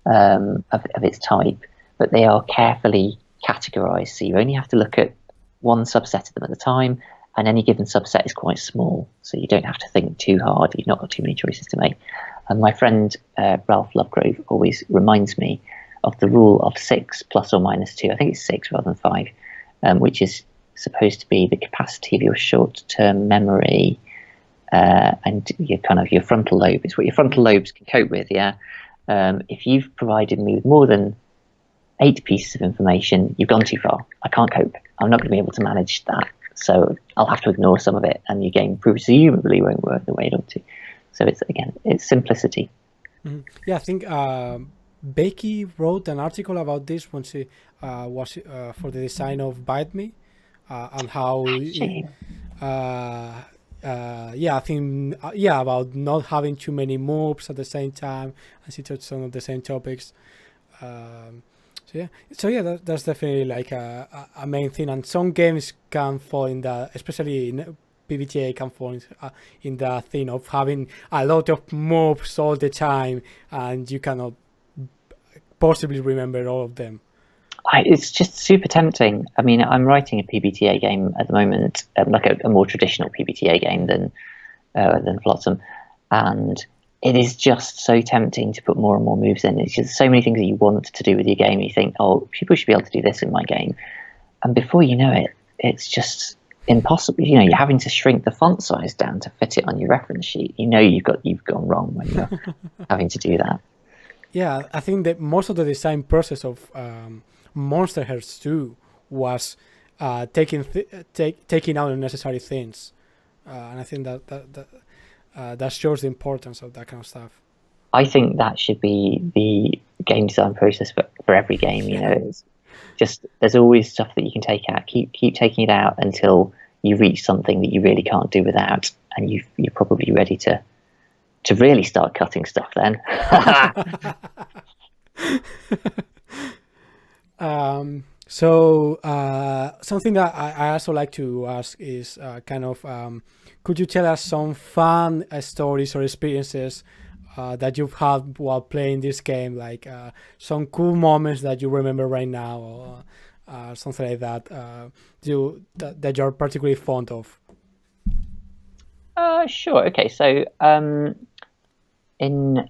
of its type, but they are carefully categorized. So you only have to look at one subset of them at a time, and any given subset is quite small, so you don't have to think too hard. You've not got too many choices to make. And my friend Ralph Lovegrove always reminds me of the rule of 6 plus or minus 2. I think it's 6 rather than 5, which is supposed to be the capacity of your short-term memory and your frontal lobe. It's what your frontal lobes can cope with. Yeah. If you've provided me with more than 8 pieces of information, you've gone too far. I can't cope. I'm not going to be able to manage that. So I'll have to ignore some of it, and your game presumably won't work the way it ought to. So it's simplicity. Yeah, I think Becky wrote an article about this when she was for the design of Bite Me, and how I think about not having too many moves at the same time, and she touched some of the same topics. That's definitely like a main thing, and some games can fall in that, especially in PbtA can fall in that thing of having a lot of moves all the time, and you cannot possibly remember all of them. It's just super tempting. I mean, I'm writing a PbtA game at the moment, like a more traditional PbtA game than Flotsam, and it is just so tempting to put more and more moves in. It's just so many things that you want to do with your game. You think, oh, people should be able to do this in my game, and before you know it, it's just impossible. You're having to shrink the font size down to fit it on your reference sheet. You've gone wrong when you're having to do that. Yeah, I think that most of the design process of Monster Hearts 2 was taking out unnecessary things, and I think that shows the importance of that kind of stuff. I think that should be the game design process for every game. It's just there's always stuff that you can take out. Keep taking it out until you reach something that you really can't do without, and you're probably ready to really start cutting stuff then. Something that I also like to ask is could you tell us some fun stories or experiences that you've had while playing this game, like some cool moments that you remember right now, or something like that, that you're particularly fond of? Sure. Okay. So in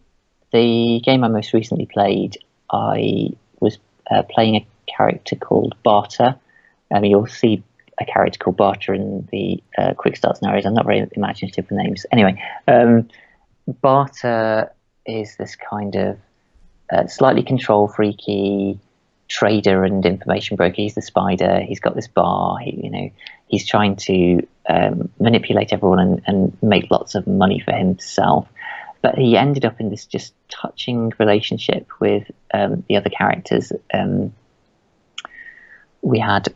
the game I most recently played, I was playing a character called Barter. You'll see a character called Barter in the quick start scenarios. I'm not very imaginative with names. Anyway, Barter is this kind of slightly control freaky trader and information broker. He's the spider. He's got this bar. He's trying to manipulate everyone and make lots of money for himself. But he ended up in this just touching relationship with the other characters. We had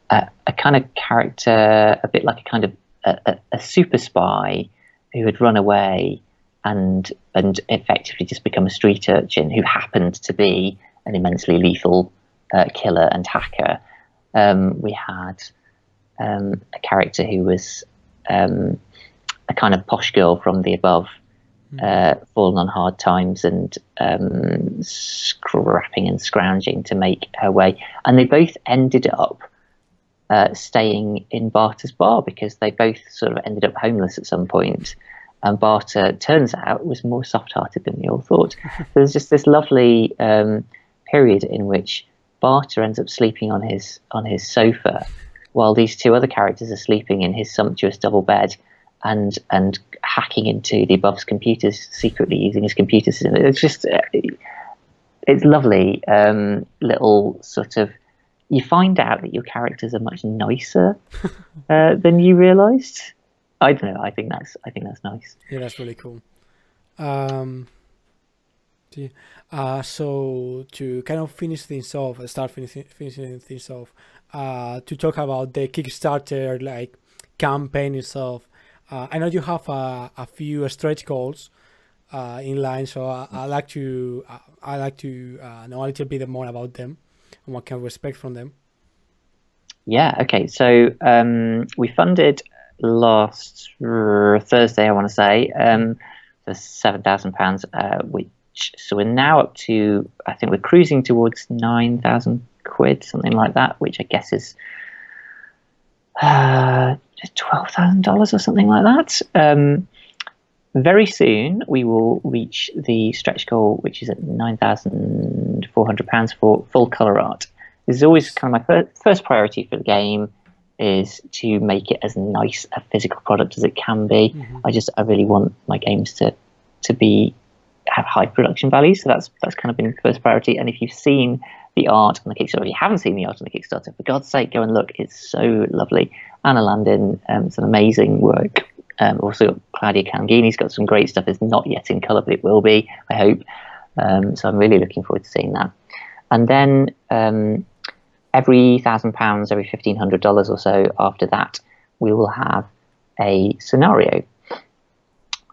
a kind of character, a bit like a kind of a super spy who had run away and effectively just become a street urchin who happened to be an immensely lethal killer and hacker. We had a character who was a kind of posh girl from the above, fallen on hard times and scrapping and scrounging to make her way. And they both ended up staying in Barter's bar because they both sort of ended up homeless at some point. And Barter, turns out, was more soft-hearted than we all thought. There's just this lovely period in which Barter ends up sleeping on his sofa while these two other characters are sleeping in his sumptuous double bed and hacking into the above's computers secretly using his computer system. It's just it's lovely little sort of, you find out that your characters are much nicer than you realised. I don't know. I think that's nice. Yeah, that's really cool. So to kind of finish things off, finishing things off, to talk about the Kickstarter like campaign itself. I know you have a few stretch goals in line, so I like to know a little bit more about them and what can we expect from them. Yeah. Okay. So we funded last Thursday, I want to say, for £7,000, which so we're now up to, I think we're cruising towards £9,000, something like that, which I guess is $12,000 or something like that. Very soon we will reach the stretch goal, which is at £9,400 for full colour art. This is always kind of my first priority for the game, is to make it as nice a physical product as it can be. I really want my games to have high production value, so that's kind of been the first priority. And if you've seen the art on the Kickstarter, if you haven't seen the art on the Kickstarter, for God's sake, go and look. It's so lovely. Anna Landon, some amazing work. Also, Claudia Cangini's got some great stuff. It's not yet in colour, but it will be, I hope. So I'm really looking forward to seeing that. And then every £1,000, every $1,500 or so after that, we will have a scenario.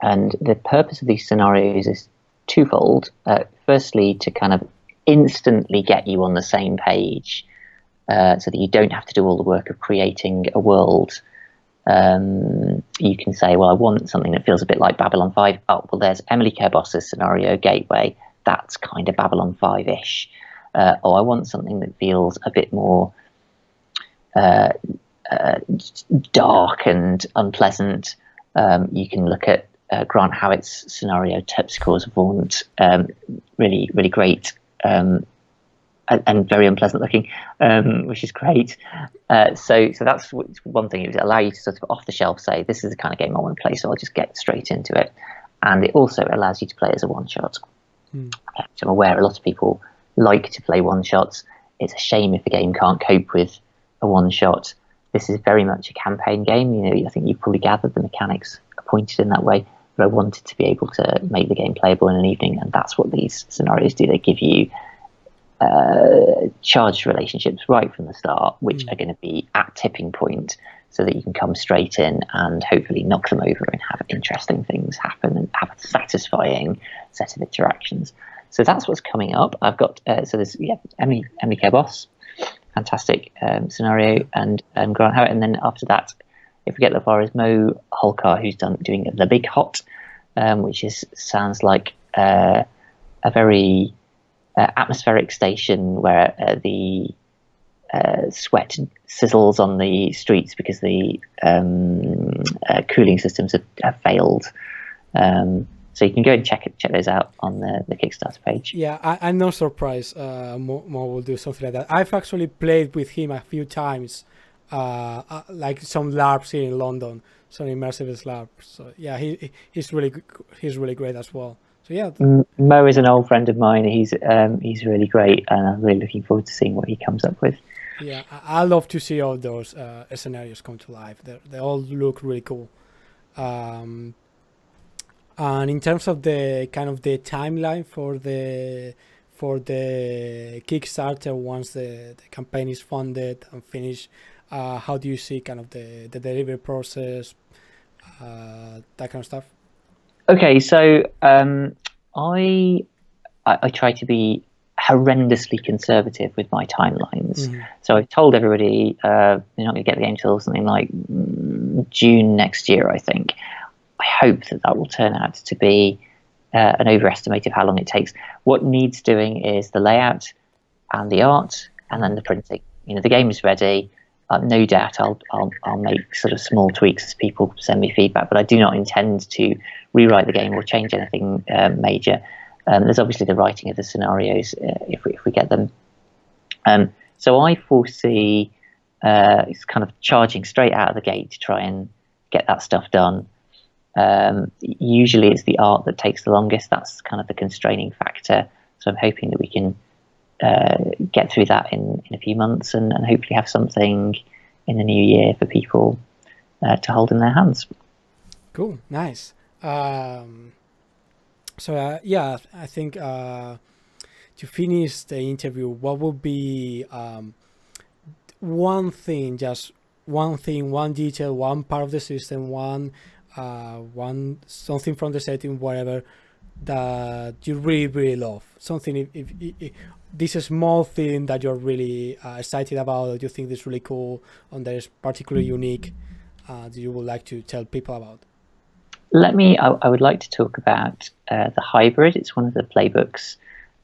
And the purpose of these scenarios is twofold. Firstly, to kind of instantly get you on the same page, so that you don't have to do all the work of creating a world. You can say, well, I want something that feels a bit like Babylon 5. Oh, well, there's Emily Kerbos's scenario, Gateway. That's kind of Babylon 5-ish. Or I want something that feels a bit more dark and unpleasant. You can look at Grant Howitt's scenario, Terpsichore's Vaunt, really, really great and very unpleasant looking, which is great. So that's one thing. It would allow you to sort of off the shelf say, this is the kind of game I want to play, so I'll just get straight into it. And it also allows you to play as a one-shot. So I'm aware a lot of people like to play one-shots. It's a shame if the game can't cope with a one-shot. This is very much a campaign game. I think you've probably gathered the mechanics are pointed in that way, but I wanted to be able to make the game playable in an evening, and that's what these scenarios do. They give you charged relationships right from the start, which are going to be at tipping point, so that you can come straight in and hopefully knock them over and have interesting things happen and have a satisfying set of interactions. So that's what's coming up. I've got so there's Emily Kerbos, fantastic scenario, and Grant Howitt, and then after that, if we get that far, is Mo Holkar, who's doing The Big Hot, which sounds like a very atmospheric station where the sweat sizzles on the streets because the cooling systems have failed. So you can go and check those out on the Kickstarter page. Yeah, I'm not surprised Mo will do something like that. I've actually played with him a few times, like some LARPs here in London, some immersive LARPs. So yeah, he's really great as well. So yeah, Mo is an old friend of mine. He's really great, and I'm really looking forward to seeing what he comes up with. yeah, I love to see all those scenarios come to life. They all look really cool. Um, and in terms of the kind of the timeline for the Kickstarter, once the campaign is funded and finished, how do you see kind of the delivery process, that kind of stuff? Okay, so I try to be horrendously conservative with my timelines. So I've told everybody you're not going to get the game till something like June next year, I think. I hope that will turn out to be an overestimate of how long it takes. What needs doing is the layout and the art, and then the printing. The game is ready. No doubt I'll make sort of small tweaks as people send me feedback, but I do not intend to rewrite the game or change anything major. There's obviously the writing of the scenarios if we get them. So I foresee it's kind of charging straight out of the gate to try and get that stuff done. Usually it's the art that takes the longest. That's kind of the constraining factor. So I'm hoping that we can get through that in a few months and hopefully have something in the new year for people to hold in their hands. Cool, nice. So yeah, I think to finish the interview, what would be one thing, one detail, one part of the system, one something from the setting, whatever, that you really, really love? Something, if this is a small thing that you're really excited about, that you think is really cool, and that is particularly unique, that you would like to tell people about? I would like to talk about the hybrid. It's one of the playbooks.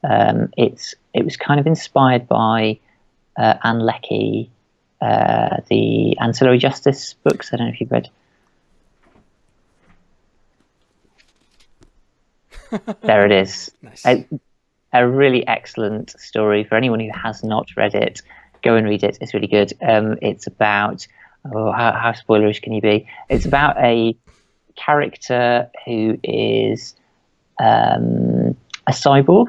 It was kind of inspired by Anne Leckie, the Ancillary Justice books. I don't know if you've read. There it is. Nice. A really excellent story. For anyone who has not read it, go and read it. It's really good. It's about, how spoilerish can you be? It's about a character who is a cyborg,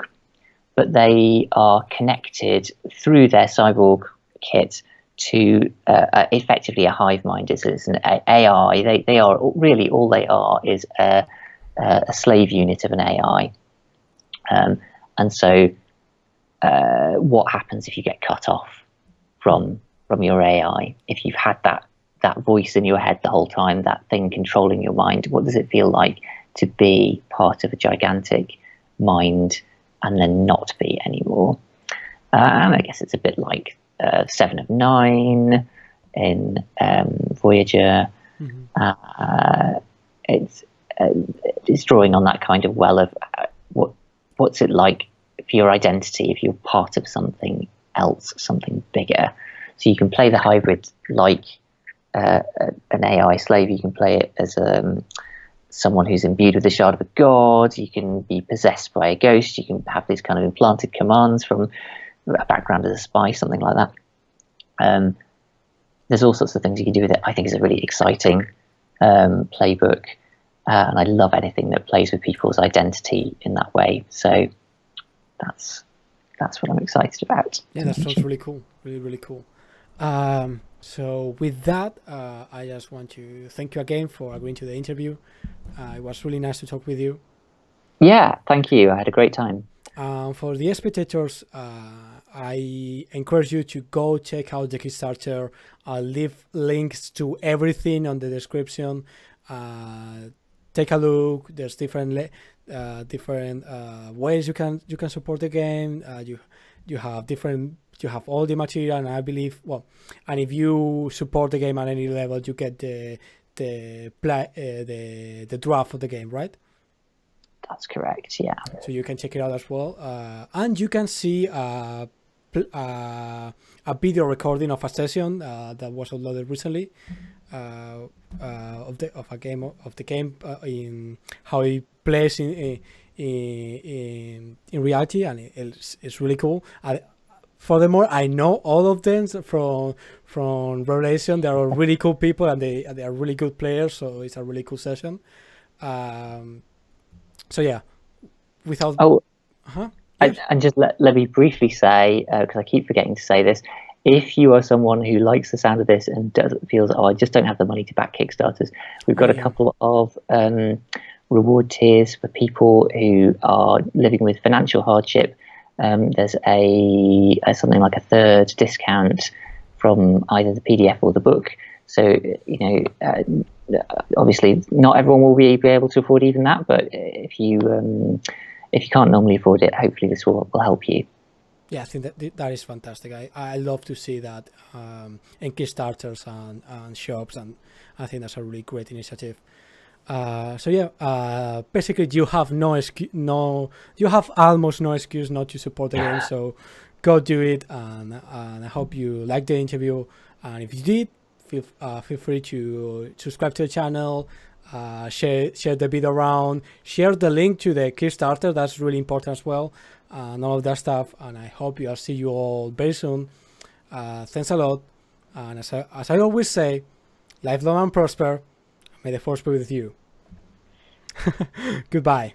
but they are connected through their cyborg kit to effectively a hive mind. It's an AI. They are really, all they are is a slave unit of an AI. And so what happens if you get cut off from your AI? If you've had that voice in your head the whole time, that thing controlling your mind, what does it feel like to be part of a gigantic mind and then not be anymore? And I guess it's a bit like 7 of 9 in Voyager. It's drawing on that kind of well of what's it like for your identity if you're part of something else, something bigger. So you can play the hybrid like an AI slave. You can play it as someone who's imbued with the shard of a god. You can be possessed by a ghost. You can have these kind of implanted commands from a background as a spy, something like that. There's all sorts of things you can do with it. I think it's a really exciting playbook, and I love anything that plays with people's identity in that way. So that's what I'm excited about. Yeah, that sounds really cool. Really, really cool. So with that, I just want to thank you again for agreeing to the interview. It was really nice to talk with you. Yeah, thank you. I had a great time. For the spectators, I encourage you to go check out the Kickstarter. I'll leave links to everything on the description. Take a look. There's different ways you can support the game. You have all the material, and I believe, and if you support the game at any level, you get the draft of the game, right? That's correct, yeah. So you can check it out as well, and you can see a video recording of a session that was uploaded recently of the game in how it plays in reality, and it's really cool. Furthermore, I know all of them from Revelation. They are really cool people, and they are really good players. So it's a really cool session. So yeah, without. Oh, Huh? Yes. and just let me briefly say, because I keep forgetting to say this, if you are someone who likes the sound of this and feels, oh, I just don't have the money to back Kickstarters, we've got a couple of reward tiers for people who are living with financial hardship. There's a something like a third discount from either the PDF or the book. So, obviously not everyone will be able to afford even that, but if you can't normally afford it, hopefully this will help you. Yeah, I think that is fantastic. I love to see that in Kickstarters and shops, and I think that's a really great initiative. Basically you have you have almost no excuse not to support the game, so go do it, and I hope you liked the interview, and if you did, feel free to subscribe to the channel, share the video around, share the link to the Kickstarter, that's really important as well, and all of that stuff, and I hope I'll see you all very soon. Thanks a lot, and as I always say, live long and prosper. May the force be with you. Goodbye.